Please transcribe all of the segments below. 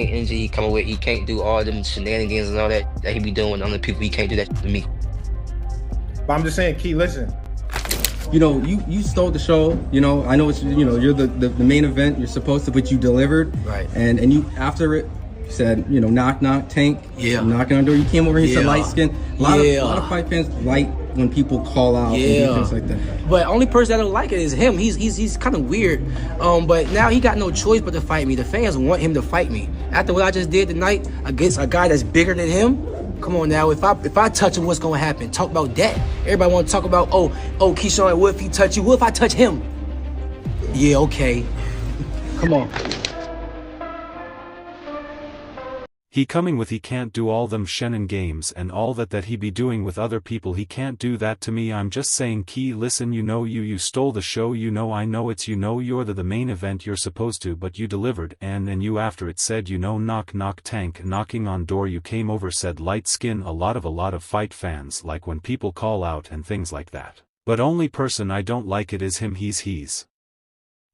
energy he coming with. He can't do all them shenanigans and all that he be doing on the people. He can't do that to me. But I'm just saying, Key, listen. You stole the show. I know it's you're the main event. You're supposed to, but you delivered. Right. And you after it said knock knock Tank. Yeah. Knocking on the door. You came over here, said light skin. A lot of fight fans like when people call out and do things like that. But only person that don't like it is him. He's kind of weird. But now he got no choice but to fight me. The fans want him to fight me. After what I just did tonight against a guy that's bigger than him. Come on now, if I touch him, what's gonna happen? Talk about that. Everybody wanna talk about, oh, Keyshawn, what if he touch you? What if I touch him? Yeah, okay. Come on. He coming with he can't do all them Shannon games and all that he be doing with other people. He can't do that to me. I'm just saying, Key, listen, you stole the show. I know it's you're the main event you're supposed to, but you delivered, and you after it said knock knock Tank knocking on door. You came over, said light skin. A lot of fight fans like when people call out and things like that. But only person I don't like it is him.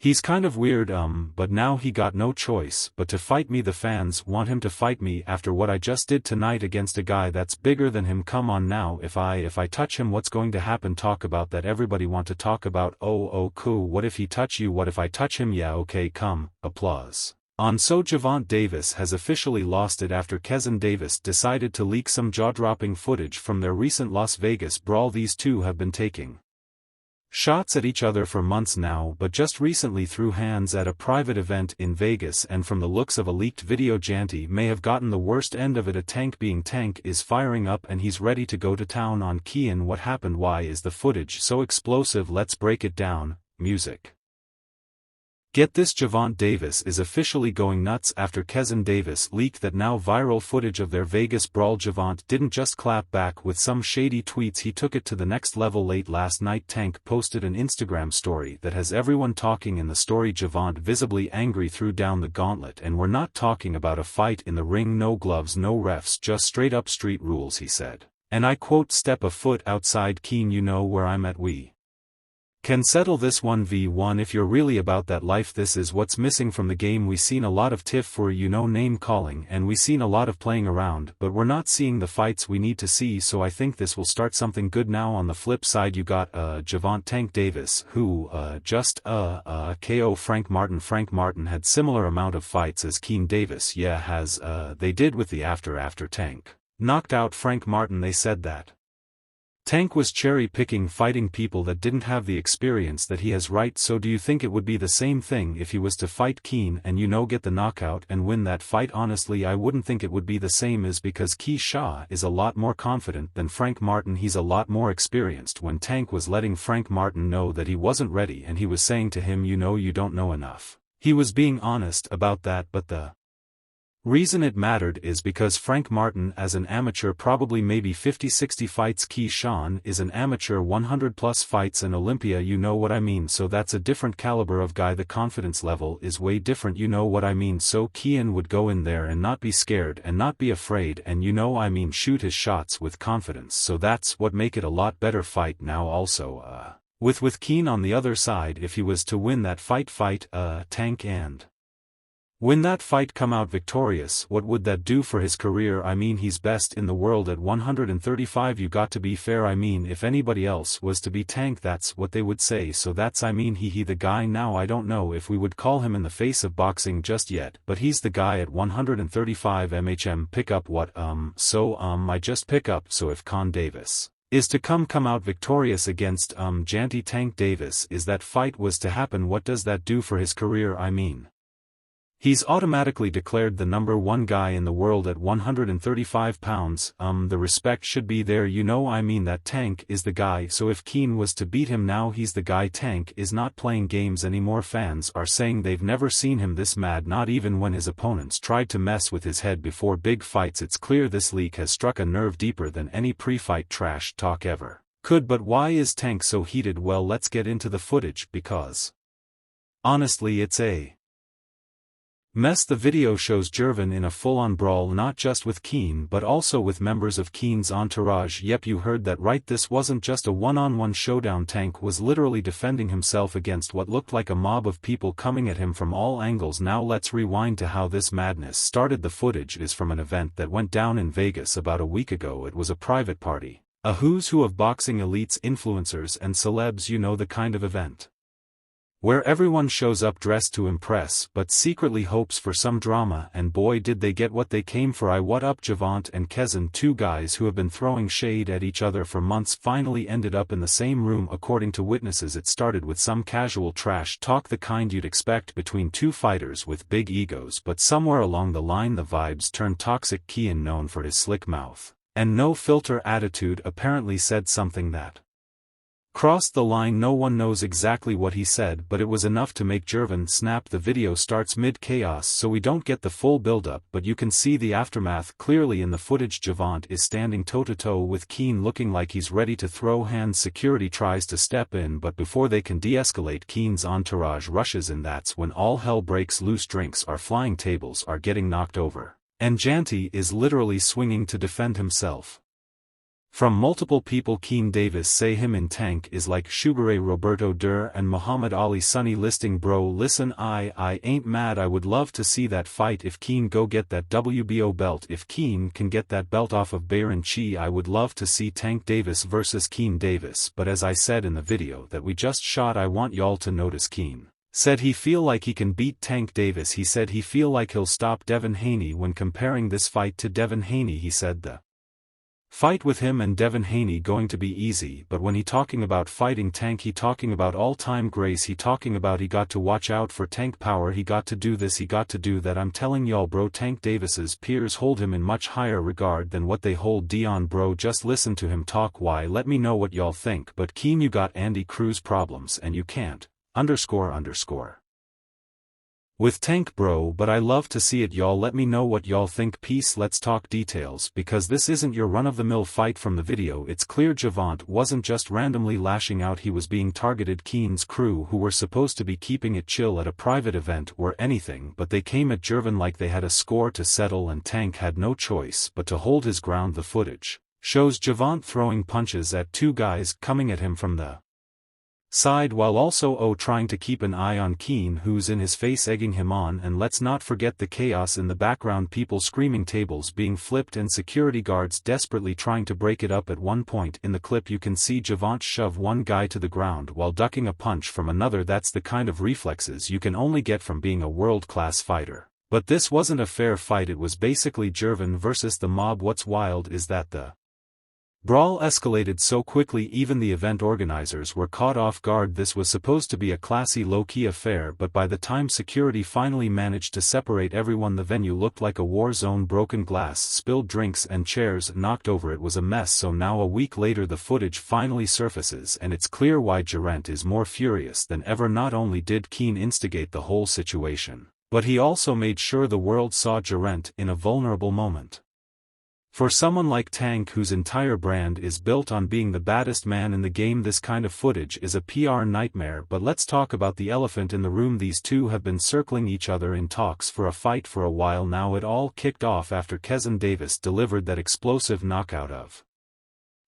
He's kind of weird, but now he got no choice but to fight me. The fans want him to fight me after what I just did tonight against a guy that's bigger than him. Come on now, if I touch him, what's going to happen? Talk about that. Everybody want to talk about, oh cool, what if he touch you? What if I touch him? Yeah, okay, come, applause. So Gervonta Davis has officially lost it after Keyshawn Davis decided to leak some jaw-dropping footage from their recent Las Vegas brawl. These two have been taking shots at each other for months now, but just recently threw hands at a private event in Vegas, and from the looks of a leaked video, Janty may have gotten the worst end of it. A Tank being Tank is firing up and he's ready to go to town on Keyshawn. What happened? Why is the footage so explosive? Let's break it down. Music. Get this, Gervonta Davis is officially going nuts after Keyshawn Davis leaked that now viral footage of their Vegas brawl. Gervonta didn't just clap back with some shady tweets, he took it to the next level. Late last night, Tank posted an Instagram story that has everyone talking. In the story, Gervonta, visibly angry, threw down the gauntlet, and we're not talking about a fight in the ring, no gloves, no refs, just straight up street rules, he said. And I quote, step a foot outside Keen, you know where I'm at, we can settle this 1v1 if you're really about that life. This is what's missing from the game. We seen a lot of tiff for name calling, and we seen a lot of playing around, but we're not seeing the fights we need to see, so I think this will start something good. Now on the flip side, you got Gervonta Tank Davis, who just KO Frank Martin. Frank Martin had similar amount of fights as Keyshawn Davis, they did with the after Tank knocked out Frank Martin. They said that Tank was cherry-picking, fighting people that didn't have the experience that he has, right? So do you think it would be the same thing if he was to fight Keyshawn and get the knockout and win that fight? Honestly, I wouldn't think it would be the same, is because Keyshawn is a lot more confident than Frank Martin. He's a lot more experienced. When Tank was letting Frank Martin know that he wasn't ready and he was saying to him, you don't know enough, he was being honest about that, but the reason it mattered is because Frank Martin, as an amateur, probably maybe 50-60 fights. Keyshawn is an amateur, 100+ fights in Olympia, you know what I mean? So that's a different caliber of guy. The confidence level is way different, you know what I mean? So Keyshawn would go in there and not be scared and not be afraid and shoot his shots with confidence. So that's what make it a lot better fight. Now also with Keyshawn on the other side, if he was to win that fight Tank and win that fight, come out victorious, what would that do for his career? I mean, he's best in the world at 135. You got to be fair. I mean, if anybody else was to be Tank, that's what they would say. So that's, he the guy. Now I don't know if we would call him in the face of boxing just yet, but he's the guy at 135. Pick up what? I just pick up. So if Keyshawn Davis is to come out victorious against Janty Tank Davis, is that fight was to happen, what does that do for his career? He's automatically declared the #1 guy in the world at 135 pounds. The respect should be there, that Tank is the guy. So if Keyshawn was to beat him, now he's the guy. Tank is not playing games anymore. Fans are saying they've never seen him this mad, not even when his opponents tried to mess with his head before big fights. It's clear this leak has struck a nerve deeper than any pre-fight trash talk ever could. But why is Tank so heated? Well, let's get into the footage, because honestly, it's a mess. The video shows Gervon in a full-on brawl, not just with Keen but also with members of Keen's entourage. Yep, you heard that right, this wasn't just a one-on-one showdown. Tank was literally defending himself against what looked like a mob of people coming at him from all angles. Now let's rewind to how this madness started. The footage is from an event that went down in Vegas about a week ago. It was a private party, a who's who of boxing elites, influencers and celebs, you know the kind of event where everyone shows up dressed to impress but secretly hopes for some drama, and boy did they get what they came for. What up, Gervonta and Keyshawn, two guys who have been throwing shade at each other for months, finally ended up in the same room. According to witnesses, it started with some casual trash talk, the kind you'd expect between two fighters with big egos, but somewhere along the line the vibes turned toxic. Keyshawn, known for his slick mouth and no filter attitude, apparently said something that crossed the line. No one knows exactly what he said, but it was enough to make Gervon snap. The video starts mid-chaos, so we don't get the full build-up, but you can see the aftermath clearly in the footage. Gervonta is standing toe-to-toe with Keen, looking like he's ready to throw hands. Security tries to step in, but before they can de-escalate, Keen's entourage rushes in. That's when all hell breaks loose. Drinks are flying, tables are getting knocked over, and Janty is literally swinging to defend himself from multiple people. Keen Davis say him in Tank is like Sugar Roberto Durr and Muhammad Ali. Sunny listing, bro listen, I ain't mad. I would love to see that fight. If Keen go get that WBO belt, if Keen can get that belt off of Baron Chi, I would love to see Tank Davis versus Keen Davis. But as I said in the video that we just shot, I want y'all to notice Keen said he feel like he can beat Tank Davis. He said he feel like he'll stop Devin Haney. When comparing this fight to Devin Haney, he said the fight with him and Devin Haney going to be easy, but when he talking about fighting Tank, he talking about all-time grace. He talking about he got to watch out for Tank power, he got to do this, he got to do that. I'm telling y'all, bro, Tank Davis's peers hold him in much higher regard than what they hold Dion, bro. Just listen to him talk. Why, let me know what y'all think. But Keen, you got Andy Cruz problems and you can't __ with Tank, bro, but I love to see it. Y'all let me know what y'all think. Peace. Let's talk details, because this isn't your run-of-the-mill fight. From the video it's clear Gervonta wasn't just randomly lashing out, he was being targeted. Keen's crew, who were supposed to be keeping it chill at a private event, were anything but. They came at Gervon like they had a score to settle, and Tank had no choice but to hold his ground. The footage shows Gervonta throwing punches at two guys coming at him from the side, while also trying to keep an eye on Keen, who's in his face egging him on. And let's not forget the chaos in the background, people screaming, tables being flipped and security guards desperately trying to break it up. At one point in the clip you can see Gervonta shove one guy to the ground while ducking a punch from another. That's the kind of reflexes you can only get from being a world-class fighter. But this wasn't a fair fight, it was basically Gervon versus the mob. What's wild is that the brawl escalated so quickly even the event organizers were caught off guard. This was supposed to be a classy, low-key affair, but by the time security finally managed to separate everyone, the venue looked like a war zone. Broken glass, spilled drinks and chairs knocked over. It was a mess. So now, a week later, the footage finally surfaces, and it's clear why Gervonta is more furious than ever. Not only did Keen instigate the whole situation, but he also made sure the world saw Gervonta in a vulnerable moment. For someone like Tank, whose entire brand is built on being the baddest man in the game, this kind of footage is a PR nightmare. But let's talk about the elephant in the room. These two have been circling each other in talks for a fight for a while now. It all kicked off after Keyshawn Davis delivered that explosive knockout of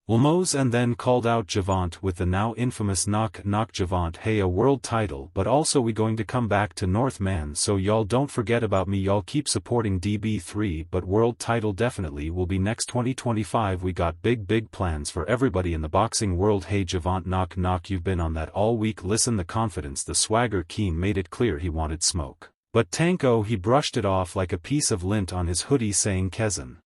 Lemos and then called out Gervonta with the now infamous knock. Gervonta, hey, a world title, but also we going to come back to North, man, so y'all don't forget about me. Y'all keep supporting DB3, but world title definitely will be next 2025. We got big plans for everybody in the boxing world. Hey Gervonta, knock, you've been on that all week. Listen, the confidence, the swagger. Keen made it clear he wanted smoke, but Tanko, he brushed it off like a piece of lint on his hoodie, saying Keyshawn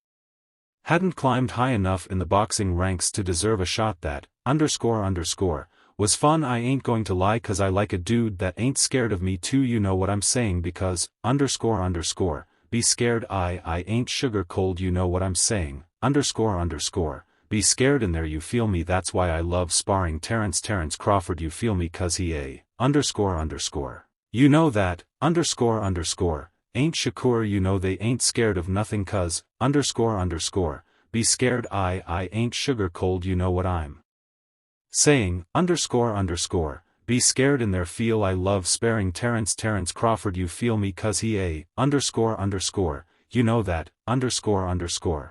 hadn't climbed high enough in the boxing ranks to deserve a shot. That __ was fun. I ain't going to lie, cause I like a dude that ain't scared of me too, you know what I'm saying, because __ be scared. I ain't sugar cold, you know what I'm saying, __ be scared in there, you feel me. That's why I love sparring Terrence Crawford, you feel me, cause he __ you know that __ ain't Shakur, you know they ain't scared of nothing, cuz __ be scared. I ain't sugar cold, you know what I'm saying, __ Be scared in their feel I love sparing Terrence Crawford you feel me cause he a, __, you know that, __.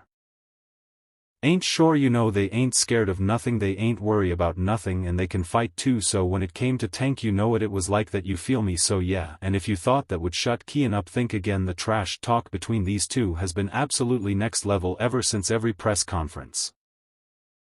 Ain't sure you know they ain't scared of nothing they ain't worry about nothing and they can fight too so when it came to tank you know it was like that you feel me so yeah and if you thought that would shut Keyshawn up think again the trash talk between these two has been absolutely next level ever since every press conference.